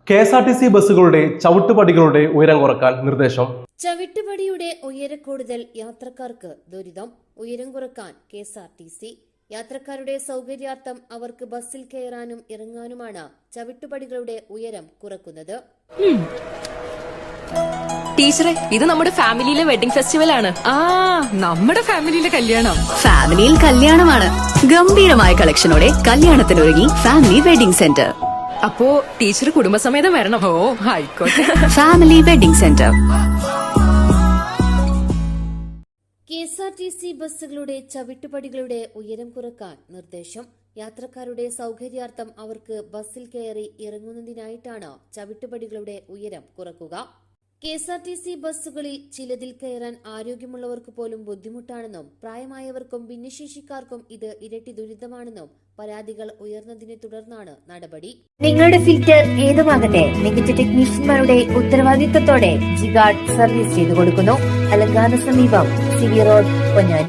KSRTC ബസ്സുകളുടെ ചവിട്ടുപടികളുടെ ഉയരം കുറക്കാൻ നിർദ്ദേശം. ചവിട്ടുപടിയുടെ ഉയരക്കൂടുതൽ യാത്രക്കാർക്ക് ദുരിതം. ഉയരം കുറക്കാൻ കെ.എസ്.ആർ.ടി.സി. യാത്രക്കാരുടെ സൗകര്യാർത്ഥം അവർക്ക് ബസ്സിൽ കയറാനും ഇറങ്ങാനുമാണ് ചവിട്ടുപടികളുടെ ഉയരം കുറക്കുന്നത്. ടീച്ചറെ, ഇത് നമ്മുടെ ഫാമിലിയിലെ വെഡിങ് ഫെസ്റ്റിവൽ ആണ്. നമ്മുടെ ഫാമിലിയിലെ കല്യാണം. ഫാമിലിയിൽ കല്യാണമാണ്. ഗംഭീരമായ കളക്ഷനോടെ കല്യാണത്തിനൊരുങ്ങി ഫാമിലി വെഡിംഗ് സെന്റർ. അപ്പോ ടീച്ചർ കുടുംബസമേതം വരണം. ഓ, ആയിക്കോട്ടെ. Family wedding centre. കെ.എസ്.ആർ.ടി.സി ബസ്സുകളുടെ ചവിട്ടുപടികളുടെ ഉയരം കുറക്കാൻ നിർദ്ദേശം. യാത്രക്കാരുടെ സൗകര്യാർത്ഥം അവർക്ക് ബസ്സിൽ കയറി ഇറങ്ങുന്നതിനായിട്ടാണ് ചവിട്ടുപടികളുടെ ഉയരം കുറക്കുക. കെ.എസ്.ആർ.ടി.സി ബസ്സുകളിൽ ചിലതിൽ കയറാൻ ആരോഗ്യമുള്ളവർക്ക് പോലും ബുദ്ധിമുട്ടാണെന്നും പ്രായമായവർക്കും ഭിന്നശേഷിക്കാർക്കും ഇത് ഇരട്ടി ദുരിതമാണെന്നും പരാതികൾ ഉയർന്നതിനെ തുടർന്നാണ് നടപടി. നിങ്ങളുടെ ഫിൽറ്റർ ഏതുമാകട്ടെ, മികച്ച ടെക്നീഷ്യന്മാരുടെ ഉത്തരവാദിത്തത്തോടെ ജിഗാർഡ് സർവീസ് ചെയ്തു കൊടുക്കുന്നു. അലങ്കാന സമീപം സിവി റോഡ്, പൊന്നാനി.